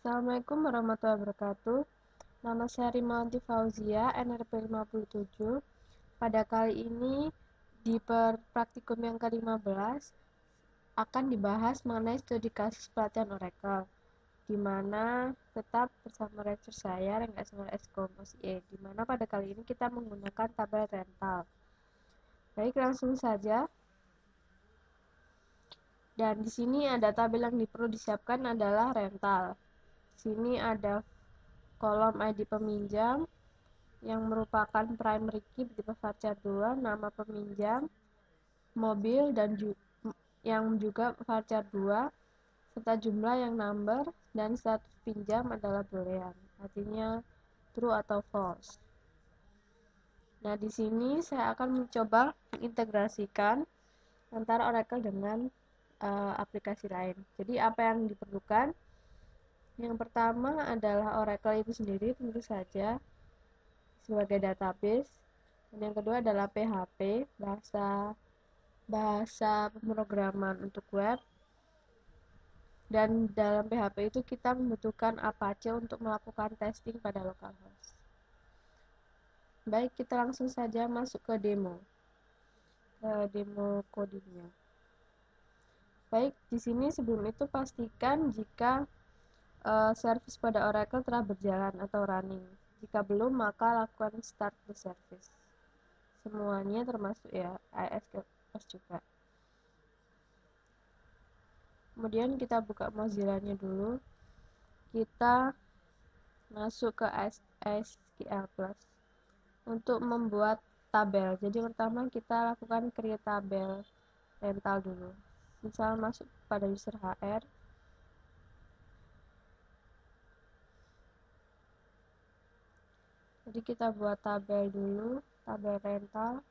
Assalamualaikum warahmatullahi wabarakatuh. Nama saya Rimawanti Fauzia, NRP 57. Pada kali ini di praktikum yang ke-15 akan dibahas mengenai studi kasus pelatihan Oracle, di mana tetap bersama lecturer saya Rengga Semar Eskom OSIE, di mana pada kali ini kita menggunakan tabel rental. Baik, langsung saja. Dan di sini ada tabel yang perlu disiapkan adalah rental. Sini ada kolom ID peminjam yang merupakan primary key tipe voucher 2, nama peminjam, mobil dan yang juga voucher 2, serta jumlah yang number, dan status pinjam adalah boolean, artinya true atau false. Nah, di sini saya akan mencoba mengintegrasikan antara Oracle dengan aplikasi lain. Jadi apa yang diperlukan? Yang pertama adalah Oracle itu sendiri, tentu saja sebagai database. Dan yang kedua adalah PHP, bahasa pemrograman untuk web. Dan dalam PHP itu kita membutuhkan Apache untuk melakukan testing pada localhost. Baik, kita langsung saja masuk ke demo codingnya. Baik, di sini sebelum itu pastikan jika service pada Oracle telah berjalan atau running. Jika belum, maka lakukan start the service. Semuanya termasuk ya IIS juga. Kemudian kita buka Mozilla-nya dulu. Kita masuk ke SQL Plus untuk membuat tabel. Jadi pertama kita lakukan create tabel rental dulu. Misal masuk pada user HR. Jadi kita buat tabel dulu, tabel rental.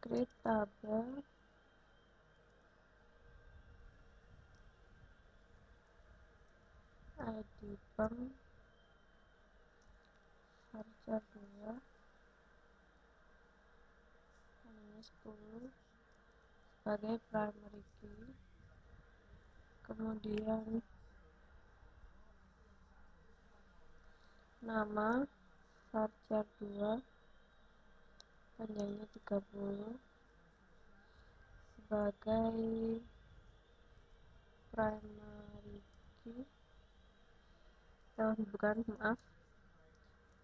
Create tabel. ID pem harga 2 hanya 10 sebagai primary key. Kemudian nama voucher 2 panjangnya 30 sebagai primary key, bukan, maaf.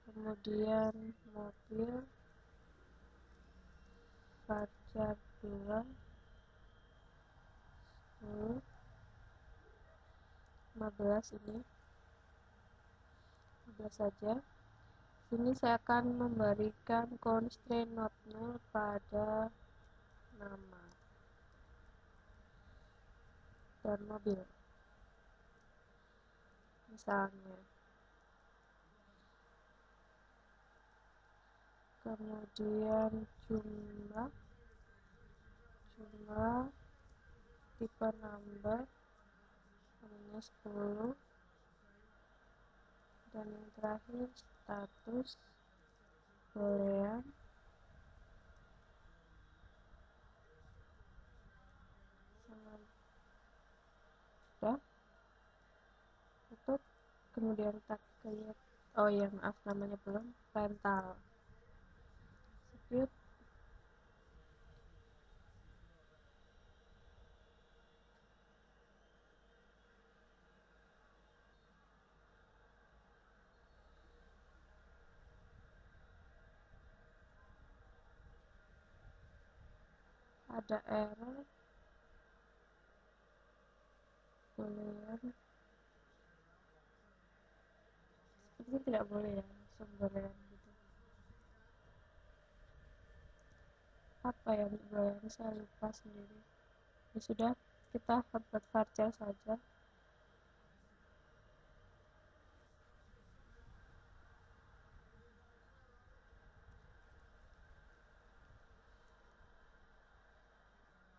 Kemudian mobil voucher 2 10 15 ini 15 saja. Sini saya akan memberikan constraint not null pada nama dan mobil misalnya. Kemudian jumlah tipe number hanya 10, dan yang terakhir status boolean. Sudah tutup. Kemudian tak create, oh ya maaf, namanya belum, rental execute. Ada error boolean, seperti tidak boleh ya langsung boolean gitu. Apa ya boolean, saya lupa sendiri. Ya sudah, kita buat varchar saja.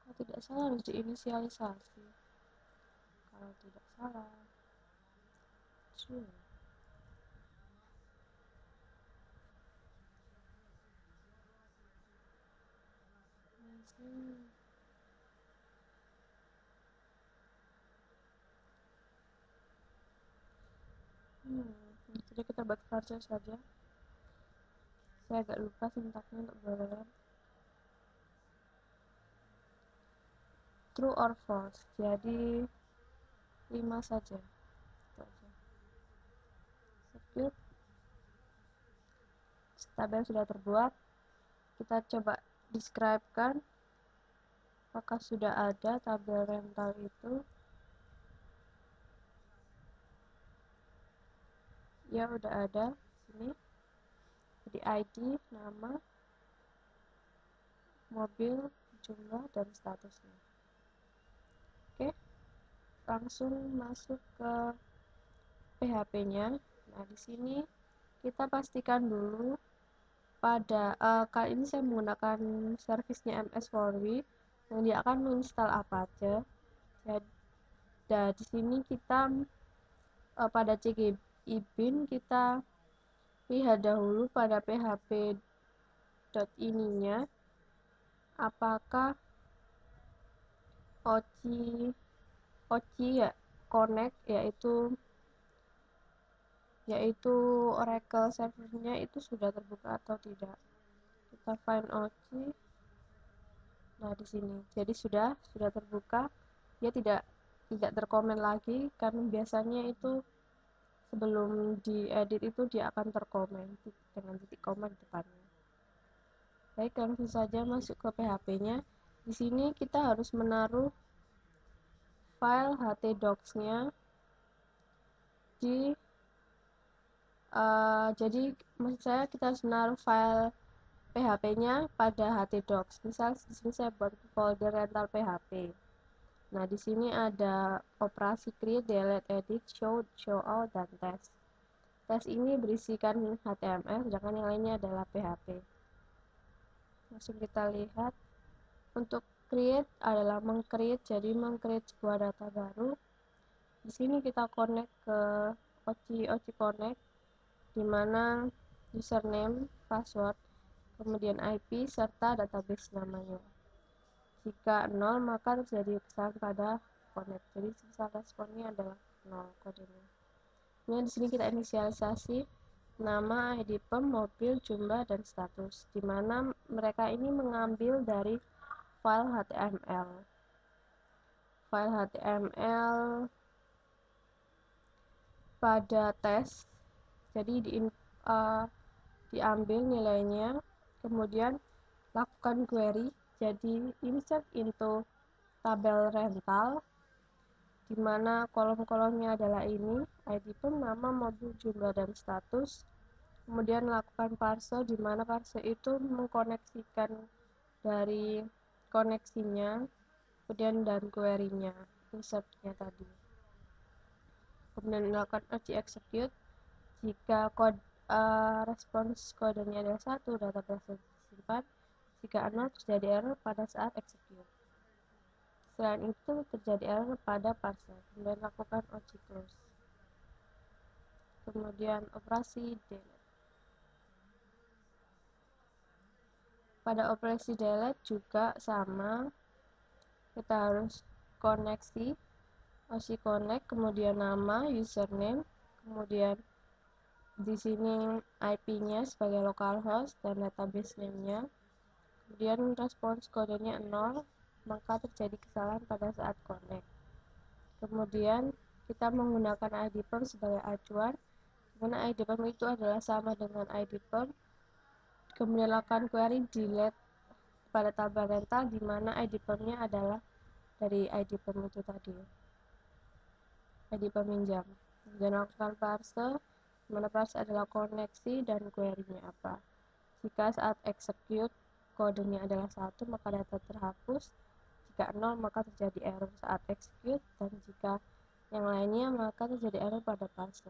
Kalau tidak salah harus diinisialisasi. Kalau tidak salah, true. Jadi kita buat varchar saja. Saya agak lupa sintaksnya untuk boolean. True or false, jadi 5 saja. Execute. Tabel sudah terbuat. Kita coba describe-kan apakah sudah ada tabel rental itu. Ya, udah ada sini. Jadi ID, nama, mobil, jumlah, dan statusnya. Oke, langsung masuk ke PHP-nya. Nah, di sini kita pastikan dulu pada kali ini saya menggunakan servisnya MS4W yang dia akan menginstal Apache. Jadi di sini kita pada cgibin kita lihat dahulu pada php.ininya apakah OCI ya connect yaitu Oracle servernya itu sudah terbuka atau tidak. Kita find OCI. Nah, di sini jadi sudah terbuka. Dia tidak terkomen lagi karena biasanya itu sebelum diedit itu dia akan terkomen dengan titik koma di depannya. Baik, langsung saja masuk ke PHP-nya. Di sini kita harus menaruh file htdocs-nya di jadi maksud saya kita harus menaruh file PHP-nya pada htdocs. Misal di sini saya buat folder rental PHP. Nah, di sini ada operasi create, delete, edit, show out, dan test. Test ini berisikan HTML, sedangkan yang lainnya adalah PHP. Langsung kita lihat. Untuk create adalah meng-create, jadi meng-create sebuah data baru. Di sini kita connect ke OCI Connect, di mana username, password, kemudian IP, serta database namanya. Jika 0, maka terjadi kesalahan pada connect. Jadi sisa responnya adalah 0 kodenya. Kemudian di sini kita inisialisasi nama, ID PEM, mobil, jumlah, dan status, di mana mereka ini mengambil dari file HTML. File HTML pada tes, jadi diambil nilainya, kemudian lakukan query, jadi insert into tabel rental, di mana kolom-kolomnya adalah ini, ID PEM, nama, mobil, jumlah, dan status. Kemudian lakukan parse, di mana parse itu mengkoneksikan dari koneksinya, kemudian dan query-nya, insertnya tadi. Kemudian melakukan execute. Jika respons kodenya adalah 1, database disimpan. Jika 0, terjadi error pada saat execute. Selain itu, terjadi error pada parse. Kemudian lakukan OCI close. Kemudian operasi delete. Pada operasi delete juga sama, kita harus koneksi OCI connect, kemudian nama, username, kemudian di sini IP-nya sebagai localhost dan database name-nya. Kemudian respons kodenya 0, maka terjadi kesalahan pada saat connect. Kemudian kita menggunakan ID PEM sebagai acuan, dimana ID PEM itu adalah sama dengan ID PEM. Kemudian lakukan query delete pada tabel rental, di mana ID PEM-nya adalah dari ID PEM itu tadi, ID peminjam. Dan lakukan parse, di mana parse adalah koneksi dan query-nya apa. Jika saat execute kodenya adalah 1, maka data terhapus. Jika 0, maka terjadi error saat execute, dan jika yang lainnya maka terjadi error pada parse.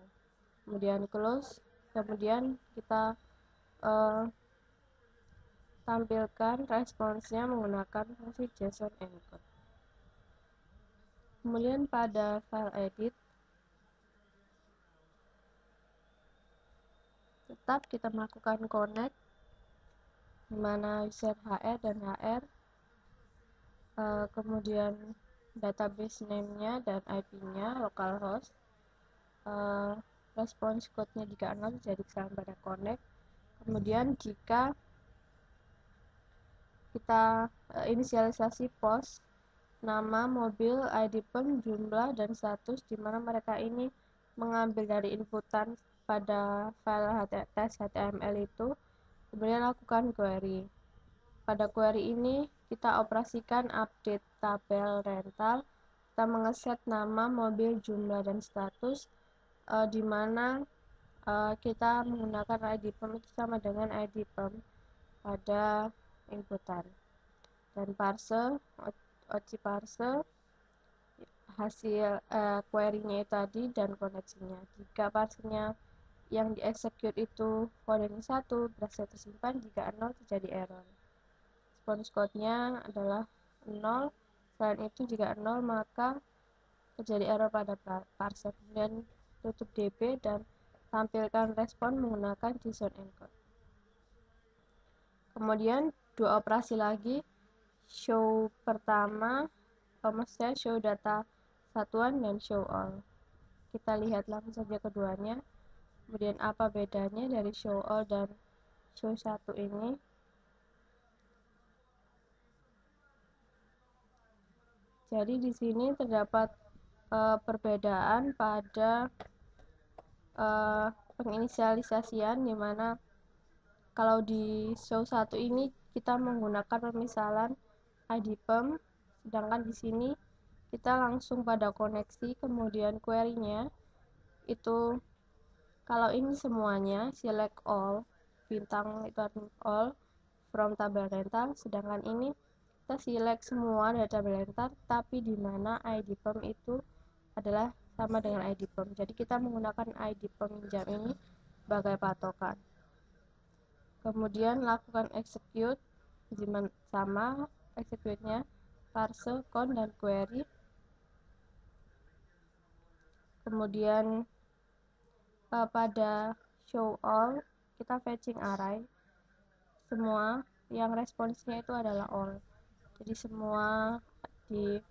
Kemudian close, kemudian kita tampilkan responsnya menggunakan fungsi JSON encode. Kemudian pada file edit, tetap kita melakukan connect, di mana user HR dan HR kemudian database name-nya dan IP-nya localhost, response code-nya jika 0 jadi kesalahan pada connect. Kemudian jika kita inisialisasi post, nama, mobil, ID PEM, jumlah, dan status, di mana mereka ini mengambil dari inputan pada file test HTML itu, kemudian lakukan query. Pada query ini kita operasikan update tabel rental, kita mengeset nama, mobil, jumlah, dan status, di mana kita menggunakan ID PEM itu sama dengan ID PEM pada inputan. Dan parse, OC parse, hasil query-nya itu tadi dan koneksinya. Jika parsenya yang dieksekut itu kodenya 1, berhasil tersimpan, jika 0 terjadi error. Response code-nya adalah 0, selain itu jika 0 maka terjadi error pada parser. Kemudian tutup DB dan tampilkan respon menggunakan JSON encode. Kemudian dua operasi lagi, show pertama, maksudnya show data satuan dan show all. Kita lihat langsung saja keduanya. Kemudian apa bedanya dari show all dan show satu ini? Jadi di sini terdapat perbedaan pada penginisialisasian, di mana kalau di show satu ini kita menggunakan pemisalan ID PEM, sedangkan di sini kita langsung pada koneksi. Kemudian query-nya itu kalau ini semuanya select all, bintang itu all from tabel rental, sedangkan ini kita select semua dari tabel rental, tapi di mana ID PEM itu adalah sama dengan ID PEM. Jadi kita menggunakan ID peminjam ini sebagai patokan. Kemudian lakukan execute, sama execute-nya parse, count, dan query. Kemudian pada show all kita fetching array, semua yang responsnya itu adalah all. Jadi semua di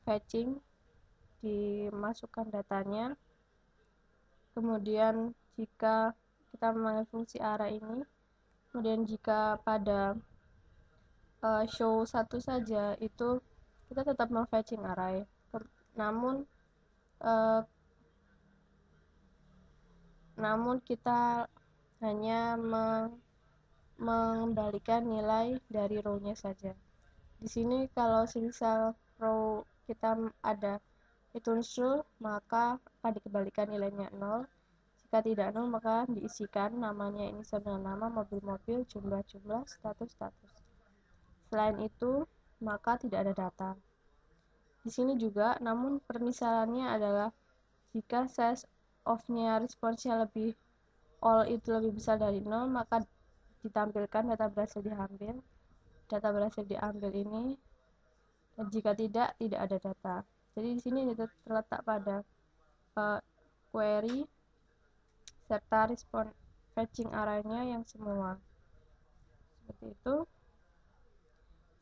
fetching, dimasukkan datanya. Kemudian jika kita memanggil fungsi array ini, kemudian jika pada show satu saja itu kita tetap memfetching array, namun kita hanya mengembalikan nilai dari row-nya saja. Di sini kalau misal row kita ada return true, maka akan dikembalikan nilainya 0. Jika tidak 0, maka diisikan namanya ini sama nama, mobil-mobil, jumlah-jumlah, status-status. Selain itu, maka tidak ada data. Di sini juga, namun permisalannya adalah jika size of-nya responsnya lebih all itu lebih besar dari 0, maka ditampilkan data berhasil diambil. Data berhasil diambil ini, dan jika tidak ada data. Jadi di sini terletak pada query serta respon fetching array-nya yang semua. Seperti itu.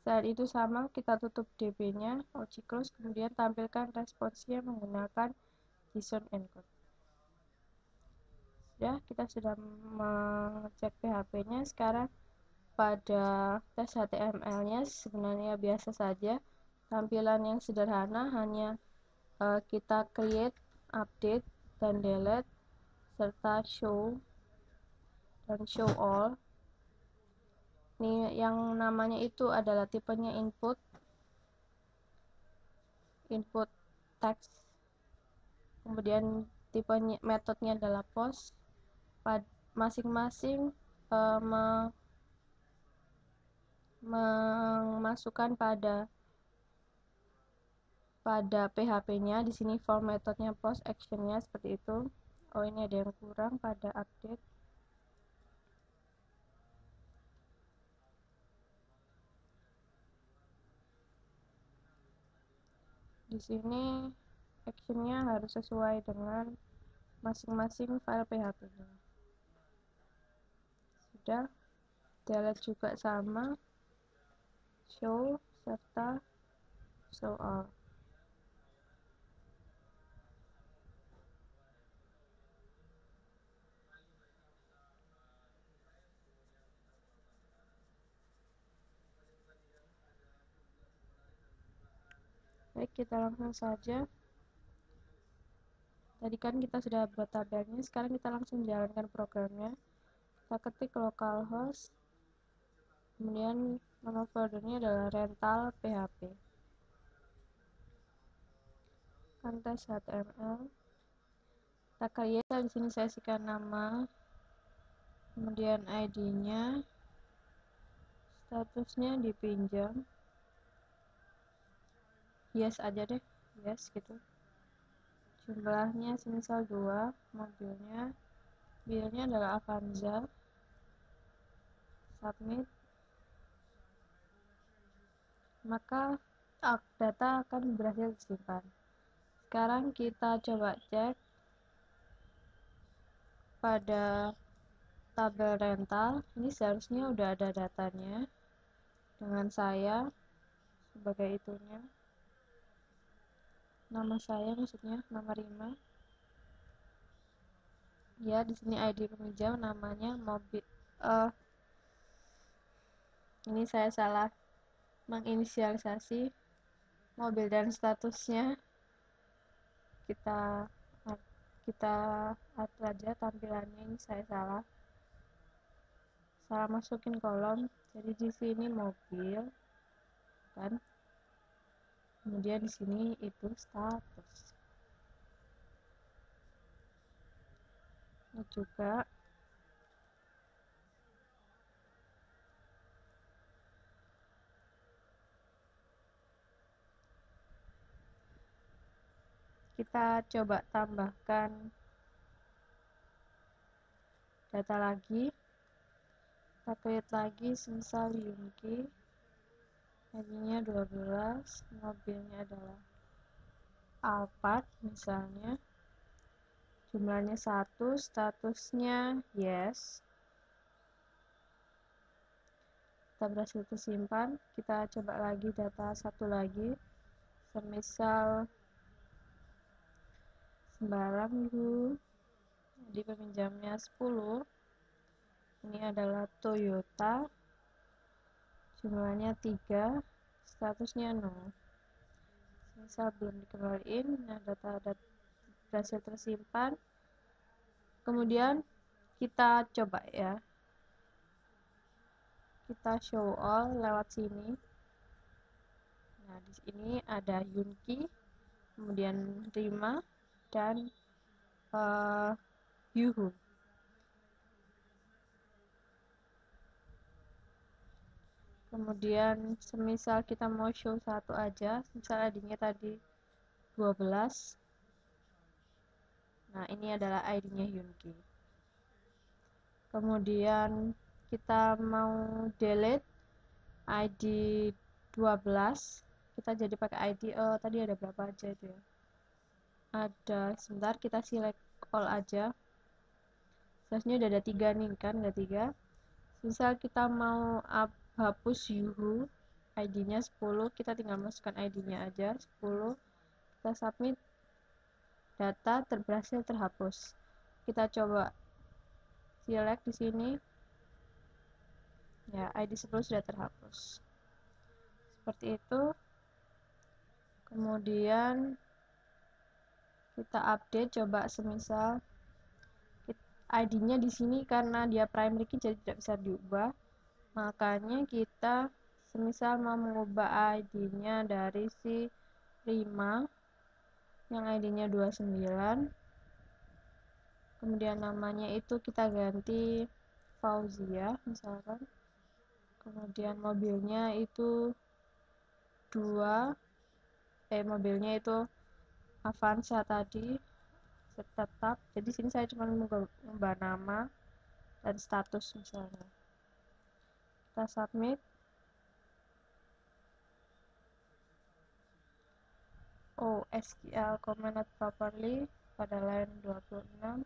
Selain itu sama, kita tutup DB-nya, OC close, kemudian tampilkan responsnya menggunakan JSON encode. Kita sudah mengecek PHP-nya. Sekarang pada tes HTML-nya sebenarnya biasa saja. Tampilan yang sederhana, hanya kita create, update, dan delete, serta show dan show all. Ini yang namanya itu adalah tipenya input text, kemudian tipenya metodenya adalah post. Masing-masing memasukkan pada PHP-nya. Di sini form metodenya post, action-nya seperti itu. Oh, ini ada yang kurang pada update. Di sini action-nya harus sesuai dengan masing-masing file PHP-nya. Sudah. Delete juga sama, show serta show all. Baik, kita langsung saja. Tadi kan kita sudah buat tabelnya, sekarang kita langsung jalankan programnya. Kita ketik localhost, kemudian nama foldernya adalah rental php. Context HTML. Kita create, di sini saya kasihkan nama, kemudian ID-nya, statusnya dipinjam. Yes aja deh, yes gitu. Jumlahnya semisal 2, mobilnya adalah Avanza. Submit. Maka data akan berhasil disimpan. Sekarang kita coba cek pada tabel rental. Ini seharusnya udah ada datanya dengan saya sebagai itunya. Nama saya maksudnya, nama Rima. Ya, di sini ID peminjam, namanya mobil. Ini saya salah menginisialisasi mobil, dan statusnya kita atur aja tampilannya. Ini saya salah masukin kolom, jadi di sini mobil kan, kemudian di sini itu status. Ini juga kita coba tambahkan data lagi. Kita create lagi, semisal Yunki, ID-nya 12, mobilnya adalah Alphard misalnya, jumlahnya 1, statusnya yes. Kita berhasil tersimpan. Kita coba lagi data satu lagi, semisal sembarang di peminjamnya 10. Ini adalah Toyota, jumlahnya 3, statusnya 0. Misal belum dikembaliin, nah data berhasil tersimpan. Kemudian kita coba ya, kita show all lewat sini. Nah, di sini ada Yunki, kemudian Rima, dan Yuhu. Kemudian semisal kita mau show satu aja, misal ID-nya tadi 12. Nah, ini adalah ID-nya Yunki. Kemudian kita mau delete ID 12, kita jadi pakai ID, tadi ada berapa aja itu ya? Ada, sebentar, kita select all aja. Seharusnya udah ada 3 nih kan, ada 3. Misal kita mau hapus Yuhu, ID-nya 10, kita tinggal masukkan ID-nya aja 10. Kita submit, data berhasil terhapus. Kita coba select di sini. Ya, ID 10 sudah terhapus. Seperti itu. Kemudian kita update, coba semisal ID-nya di sini karena dia primary key jadi tidak bisa diubah. Makanya kita semisal mau mengubah ID-nya dari si Rima yang ID-nya 29, kemudian namanya itu kita ganti Fauzia misalkan, kemudian mobilnya itu mobilnya itu Avanza tadi tetap. Jadi sini saya cuma mengubah nama dan status misalnya. Kita submit. SQL command not properly pada line 26.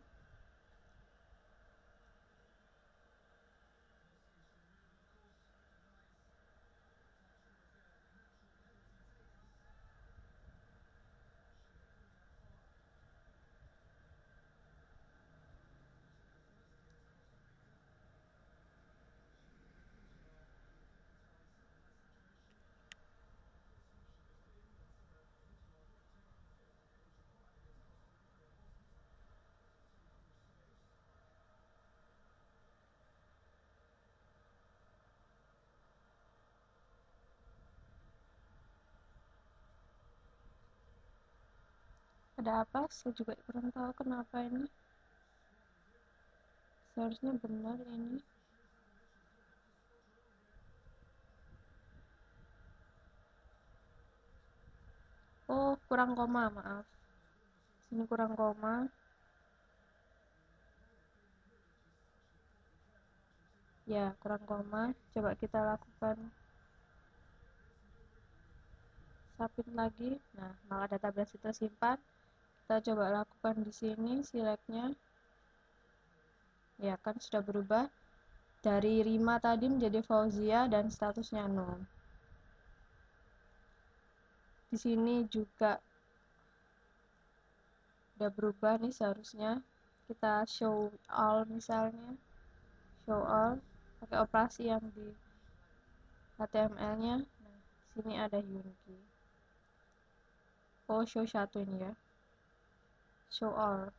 Ada apa? Saya juga kurang tahu kenapa ini. Seharusnya benar ini. Oh, kurang koma, maaf. Sini kurang koma. Ya, kurang koma. Coba kita lakukan submit lagi. Nah, maka database tersimpan. Kita coba lakukan di sini, selectnya. Ya, kan sudah berubah. Dari Rima tadi menjadi Fauzia dan statusnya nol. Di sini juga udah berubah nih seharusnya. Kita show all misalnya. Show all. Pakai operasi yang di HTML-nya. Nah, sini ada Yunki. Oh, show satu ini ya. Show all.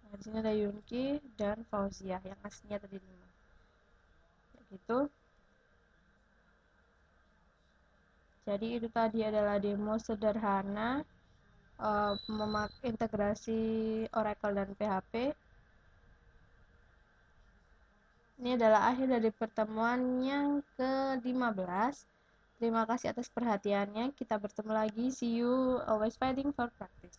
Nah, di sini ada Yunki dan Fauzia yang aslinya tadi 5. Gitu. Jadi itu tadi adalah demo sederhana integrasi Oracle dan PHP. Ini adalah akhir dari pertemuan yang ke-15. Terima kasih atas perhatiannya. Kita bertemu lagi. See you. Always fighting for practice.